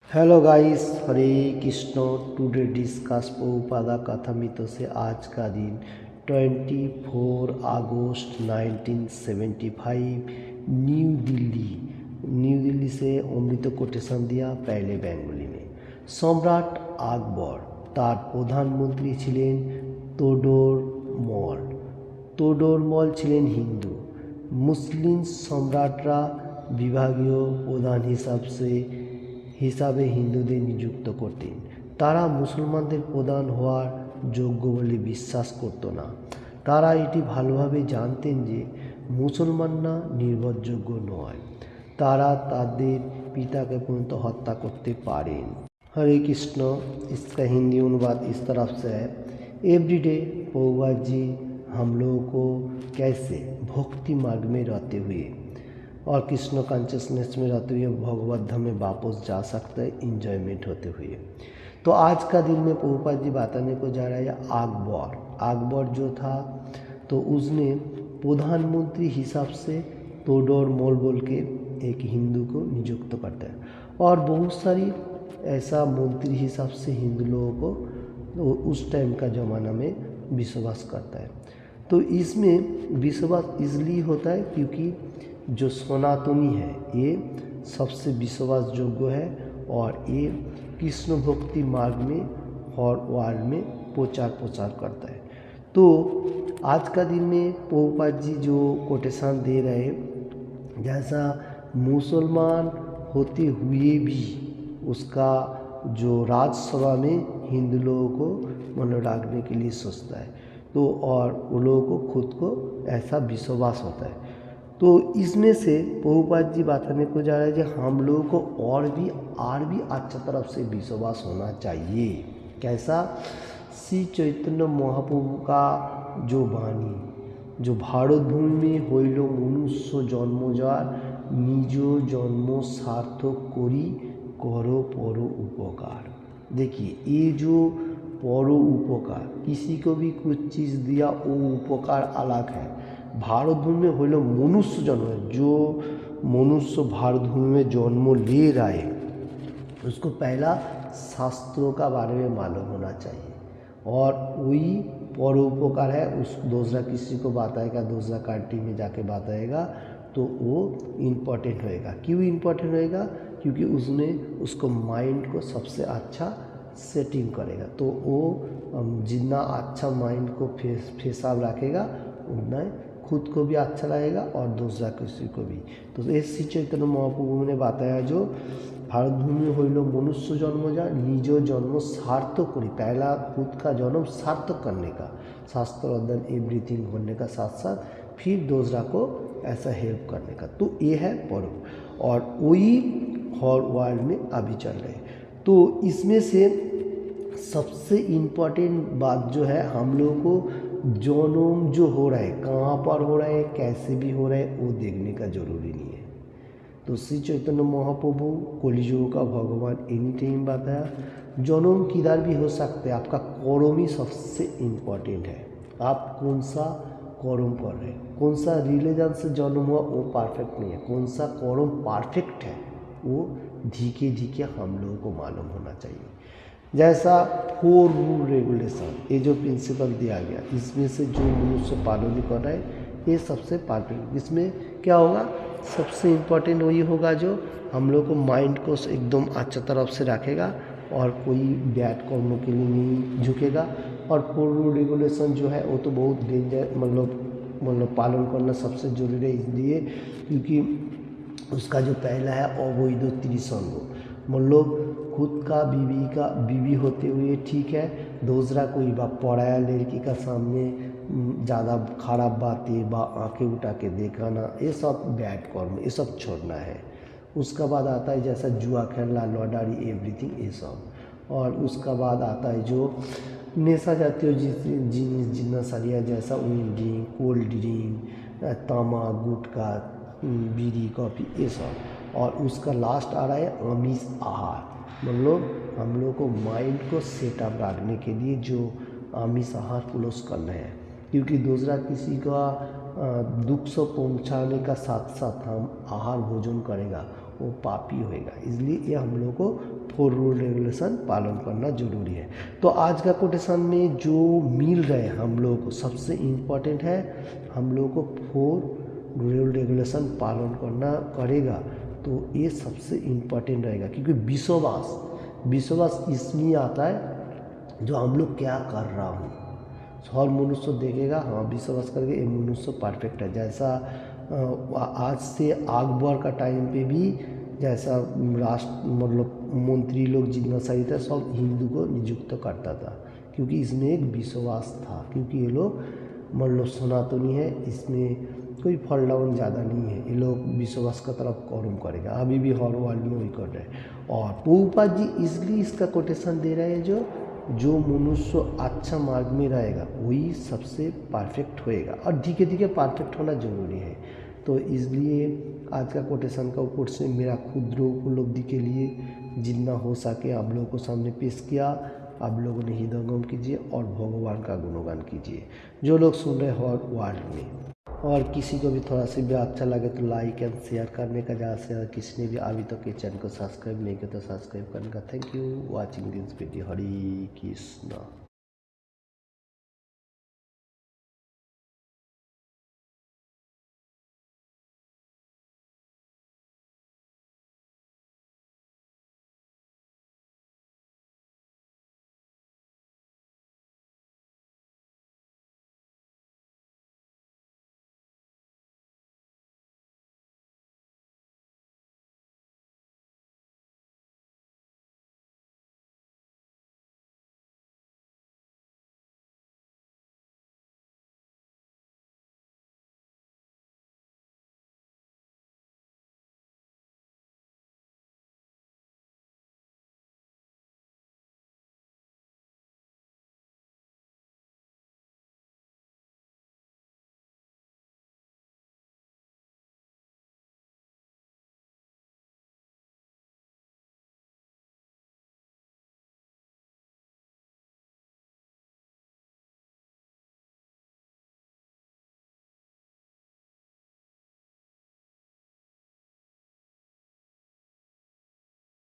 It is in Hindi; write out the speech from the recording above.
हेलो गाइस, हरे कृष्ण। टुडे डिस्कस प्रभुपादा कथामृत से आज का दिन 24 अगस्त 1975 न्यू दिल्ली से अमृत कोटेशन दिया पहले बेंगली में। सम्राट আকবর তার প্রধানমন্ত্রী ছিলেন তোডরমল। তোডরমল ছিলেন হিন্দু। মুসলিম সম্রাটরা বিভাগীয় প্রধান হিসাবে হিন্দুদের নিযুক্ত করতেন। তারা মুসলমানদের প্রধান হওয়ার যোগ্য বলে বিশ্বাস করত না। তারা এটি ভালোভাবে জানতেন যে মুসলমানরা নির্ভরযোগ্য নয়। তারা তাদের पिताকে পর্যন্ত हत्या করতে पारें। हरे कृष्ण। इसका हिंदी अनुवाद इस तरफ से है। एवरीडे प्रभुपाद जी हम लोगों को कैसे भक्ति मार्ग में रहते हुए और कृष्ण कॉन्शियसनेस में रहते हुए भगवत धाम में वापस जा सकते हैं इंजॉयमेंट होते हुए। तो आज का दिन में प्रभुपाद जी बताने को जा रहा है अकबर जो था तो उसने प्रधानमंत्री हिसाब से तोडरमल बोल के एक हिंदू को नियुक्त करता है और बहुत सारी ऐसा मंत्री हिसाब से हिंदू लोगों को उस टाइम का ज़माना में विश्वास करता है। तो इसमें विश्वास इसलिए होता है क्योंकि जो सनातनी है ये सबसे विश्वास योग्य है और ये कृष्ण भक्ति मार्ग में और वर्ल्ड में प्रचार करता है। तो आज का दिन में प्रभुपाद जी जो कोटेशन दे रहे हैं, जैसा मुसलमान होते हुए भी उसका जो राज्यसभा में हिंदू लोगों को रखने के लिए सोचता है, तो और वो लोगों को खुद को ऐसा विश्वास होता है। तो इसमें से प्रभुपाद जी बताने को जा रहे हैं कि हम लोगों को और भी अच्छा तरफ से विश्वास होना चाहिए। कैसा? श्री चैतन्य महाप्रभु का जो वाणी, जो भारत भूमि में হইল मनुष्य जन्मजार निज जन्म सार्थक करी करो पर उपकार। देखिए ये जो पर उपकार, किसी को भी कुछ चीज़ दिया वो उपकार अलग है। भारत भूमि में हलो मनुष्य जन्म, जो मनुष्य भारत भूमि में जन्म ले रहा है उसको पहला शास्त्रों का बारे में मालूम होना चाहिए और वही परोपकार है। उस दूसरा किसी को बताएगा, दूसरा कंट्री में जाके बताएगा तो वो इम्पोर्टेंट होएगा। क्यों इम्पोर्टेंट होएगा? क्योंकि उसने उसको माइंड को सबसे अच्छा सेटिंग करेगा। तो वो जितना अच्छा माइंड को फेसाब रखेगा उतना खुद को भी अच्छा लगेगा और दूसरा किसी को भी। तो श्री चैतन्य महाप्रभु ने बताया जो भारत भूमि हইল मनुष्य जन्म जा निज जन्म सार्थक करी, पहला खुद का जन्म सार्थक करने का, शास्त्र अध्ययन एवरीथिंग होने का साथ साथ फिर दूसरा को ऐसा हेल्प करने का। तो ये है पर्व और वही हर वर्ल्ड में अभी चल रहे हैं। तो इसमें से सबसे इम्पोर्टेंट बात जो है, हम लोगों को जन्म जो हो रहा है कहाँ पर हो रहा है कैसे भी हो रहा है वो देखने का ज़रूरी नहीं है। तो श्री चैतन्य महाप्रभु कलियुग का भगवान एनी टाइम बताया जन्म किधर भी हो सकते हैं, आपका कर्म ही सबसे इम्पोर्टेंट है। आप कौन सा कर्म कर रहे हैं, कौन सा रिलीजन से जन्म हुआ वो परफेक्ट नहीं है, कौन सा कर्म परफेक्ट है वो धीरे हम लोगों को मालूम होना चाहिए। जैसा 4 रूल रेगुलेशन, ये जो प्रिंसिपल दिया गया इसमें से जो मनुष्य पालन कर रहा है ये सबसे परफेक्ट। इसमें क्या होगा? सबसे इम्पोर्टेंट वही होगा जो हम लोग को माइंड को एकदम अच्छा तरफ से रखेगा और कोई बैड कर्मों के लिए नहीं झुकेगा। और 4 रूल रेगुलेशन जो है वो तो बहुत डेंजर मतलब पालन करना सबसे ज़रूरी है, इसलिए क्योंकि उसका जो पहला है अवैध त्रिसंग, मतलब खुद का बीवी होते हुए ठीक है, दूसरा कोई पराया लड़की का सामने ज़्यादा खराब बातें आंखें उठा के दिखाना, ये सब बैड कर्म, ये सब छोड़ना है। उसका बाद आता है जैसा जुआ खेलना, लॉटरी, एवरीथिंग ये सब। और उसका बाद आता है जो नशा जातीय जितना सरिया जैसा विंड ड्रिंक, कोल्ड ड्रिंक, तमाक, गुटखा, बीड़ी, कॉफ़ी ये सब। और उसका लास्ट आ रहा है आमिष आहार, मतलब हम लोग को माइंड को सेटअप रखने के लिए जो आमिष आहार क्लोज करना है, क्योंकि दूसरा किसी का दुख से पहुँचाने का साथ साथ हम आहार भोजन करेगा वो पापी होएगा। इसलिए ये हम लोग को 4 रूल रेगुलेशन पालन करना जरूरी है। तो आज का कोटेशन में जो मिल रहे हम लोग को सबसे इम्पोर्टेंट है, हम लोग को 4 रूल रेगुलेशन पालन करना करेगा तो ये सबसे इम्पोर्टेंट रहेगा। क्योंकि विश्वास इसमें आता है जो हम लोग क्या कर रहा हूँ। हर मनुष्य देखेगा, हाँ विश्वास करके ये मनुष्य परफेक्ट है। जैसा आज से अकबर का टाइम पे भी जैसा राष्ट्र मतलब मंत्री लोग जितना सही था सब हिंदू को नियुक्त करता था, क्योंकि इसमें एक विश्वास था। क्योंकि ये लोग मतलब सनातनी है, इसमें कोई फॉल डाउन ज़्यादा नहीं है, ये लोग विश्वास का तरफ कौरम करेगा। अभी भी हर वर्ल्ड में वही कर रहे हैं। और प्रभुपाद जी इसलिए इसका कोटेशन दे रहे हैं जो मनुष्य अच्छा मार्ग में रहेगा वही सबसे परफेक्ट होएगा, और धीरे धीरे परफेक्ट होना जरूरी है। तो इसलिए आज का कोटेशन का ऊपर से मेरा क्षुद्र उपलब्धि के लिए जितना हो सके आप लोगों को सामने पेश किया। आप लोगों ने हृदयंगम कीजिए और भगवान का गुणगान कीजिए, जो लोग सुन रहे हो वर्ल्ड में। और किसी को भी थोड़ा सा भी अच्छा लगे तो लाइक एंड शेयर करने का, ज़्यादा से ज़्यादा किसी ने भी अभी तक ये चैनल को सब्सक्राइब नहीं किया तो सब्सक्राइब करने का। Thank you watching this video. Hare Krishna.